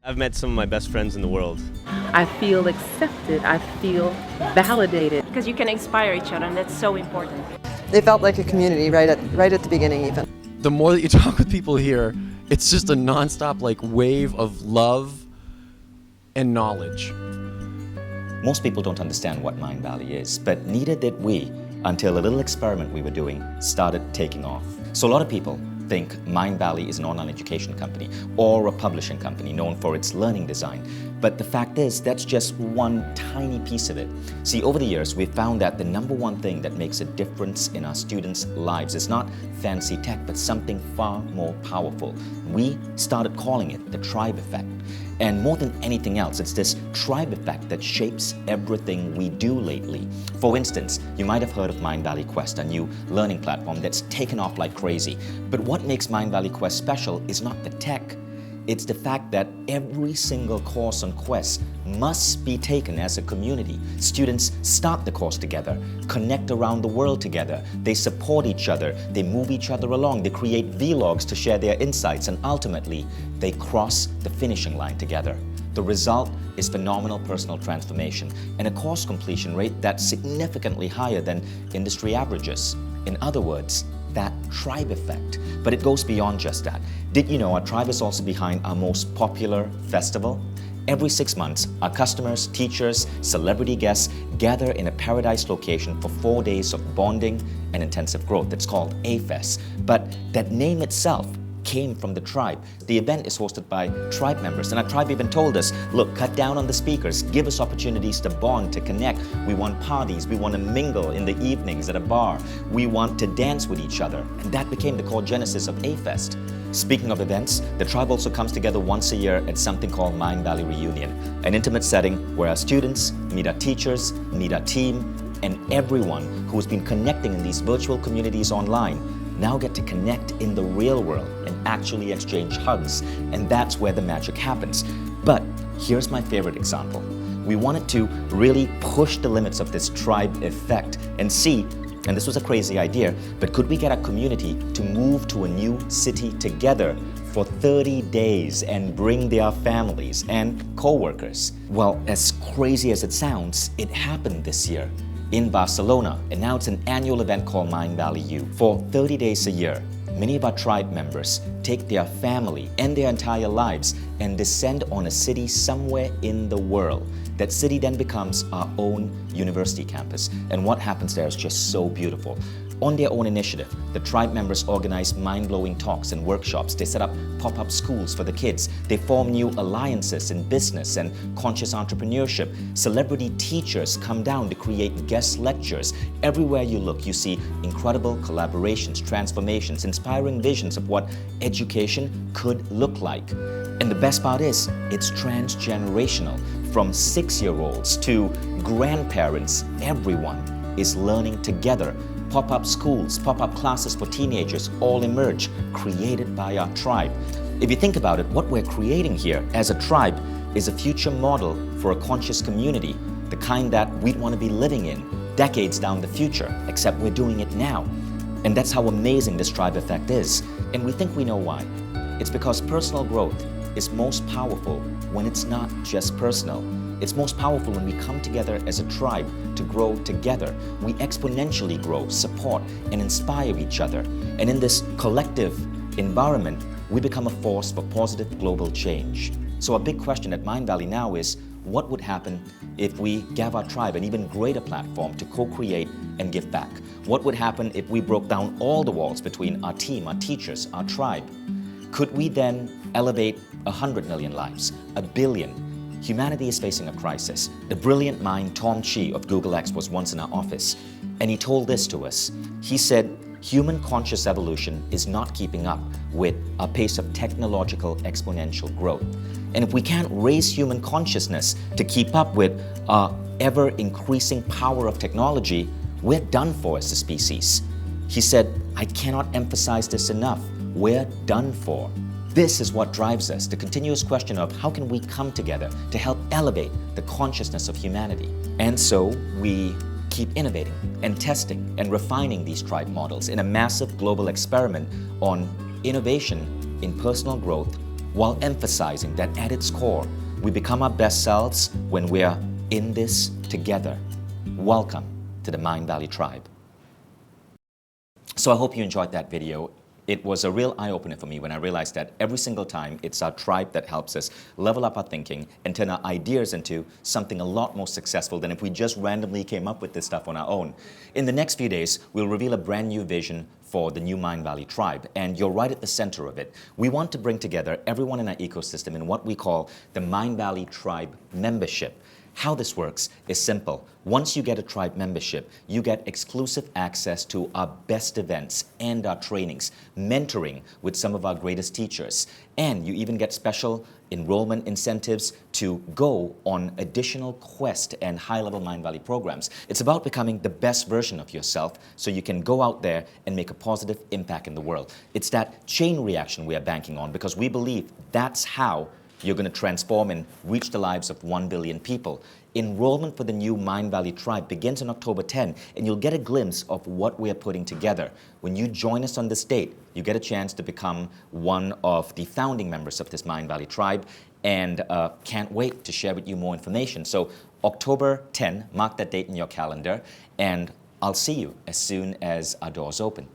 I've met some of my best friends in the world. I feel accepted. I feel validated. Because you can inspire each other, and that's so important. They felt like a community right at the beginning even. The more that you talk with people here, it's just a nonstop wave of love and knowledge. Most people don't understand what MindValley is, but neither did we until a little experiment we were doing started taking off. So a lot of people think MindValley is an online education company or a publishing company known for its learning design. But the fact is, that's just one tiny piece of it. See, over the years, we've found that the number one thing that makes a difference in our students' lives is not fancy tech, but something far more powerful. We started calling it the tribe effect. And more than anything else, it's this tribe effect that shapes everything we do lately. For instance, you might have heard of MindValley Quest, a new learning platform that's taken off like crazy. But what makes MindValley Quest special is not the tech. It's the fact that every single course on Quest must be taken as a community. Students start the course together, connect around the world together, they support each other, they move each other along, they create vlogs to share their insights, and ultimately, they cross the finishing line together. The result is phenomenal personal transformation and a course completion rate that's significantly higher than industry averages. In other words, that tribe effect. But it goes beyond just that. Did you know our tribe is also behind our most popular festival? Every 6 months, our customers, teachers, celebrity guests gather in a paradise location for 4 days of bonding and intensive growth. It's called A-Fest. But that name itself came from the tribe. The event is hosted by tribe members, and our tribe even told us, look, cut down on the speakers, give us opportunities to bond, to connect. We want parties, we want to mingle in the evenings at a bar, we want to dance with each other, and that became the core genesis of A-Fest. Speaking of events, the tribe also comes together once a year at something called MindValley Reunion, an intimate setting where our students meet our teachers, meet our team, and everyone who has been connecting in these virtual communities online now get to connect in the real world and actually exchange hugs, and that's where the magic happens. But here's my favorite example. We wanted to really push the limits of this tribe effect and see, and this was a crazy idea, but could we get a community to move to a new city together for 30 days and bring their families and co-workers? Well, as crazy as it sounds, it happened this year in Barcelona, and now it's an annual event called MindValley U. For 30 days a year, many of our tribe members take their family and their entire lives and descend on a city somewhere in the world. That city then becomes our own university campus, and what happens there is just so beautiful. On their own initiative, the tribe members organize mind-blowing talks and workshops. They set up pop-up schools for the kids. They form new alliances in business and conscious entrepreneurship. Celebrity teachers come down to create guest lectures. Everywhere you look, you see incredible collaborations, transformations, inspiring visions of what education could look like. And the best part is, it's transgenerational. From 6-year-olds to grandparents, everyone is learning together. Pop-up schools, pop-up classes for teenagers all emerge, created by our tribe. If you think about it, what we're creating here as a tribe is a future model for a conscious community, the kind that we'd want to be living in decades down the future, except we're doing it now. And that's how amazing this tribe effect is. And we think we know why. It's because personal growth is most powerful when it's not just personal. It's most powerful when we come together as a tribe to grow together. We exponentially grow, support, and inspire each other. And in this collective environment, we become a force for positive global change. So a big question at MindValley now is, what would happen if we gave our tribe an even greater platform to co-create and give back? What would happen if we broke down all the walls between our team, our teachers, our tribe? Could we then elevate 100 million lives, 1 billion? Humanity is facing a crisis. The brilliant mind Tom Chi of Google X was once in our office, and he told this to us. He said, human conscious evolution is not keeping up with a pace of technological exponential growth. And if we can't raise human consciousness to keep up with our ever-increasing power of technology, we're done for as a species. He said, I cannot emphasize this enough. We're done for. This is what drives us, the continuous question of how can we come together to help elevate the consciousness of humanity. And so we keep innovating and testing and refining these tribe models in a massive global experiment on innovation in personal growth while emphasizing that at its core, we become our best selves when we're in this together. Welcome to the MindValley Tribe. So I hope you enjoyed that video. It was a real eye-opener for me when I realized that every single time it's our tribe that helps us level up our thinking and turn our ideas into something a lot more successful than if we just randomly came up with this stuff on our own. In the next few days, we'll reveal a brand new vision for the new MindValley Tribe, and you're right at the center of it. We want to bring together everyone in our ecosystem in what we call the MindValley Tribe membership. How this works is simple. Once you get a tribe membership, you get exclusive access to our best events and our trainings, mentoring with some of our greatest teachers, and you even get special enrollment incentives to go on additional Quest and high-level MindValley programs. It's about becoming the best version of yourself so you can go out there and make a positive impact in the world. It's that chain reaction we are banking on because we believe that's how you're going to transform and reach the lives of 1 billion people. Enrollment for the new MindValley Tribe begins on October 10, and you'll get a glimpse of what we're putting together. When you join us on this date, you get a chance to become one of the founding members of this MindValley Tribe, and can't wait to share with you more information. So October 10, mark that date in your calendar, and I'll see you as soon as our doors open.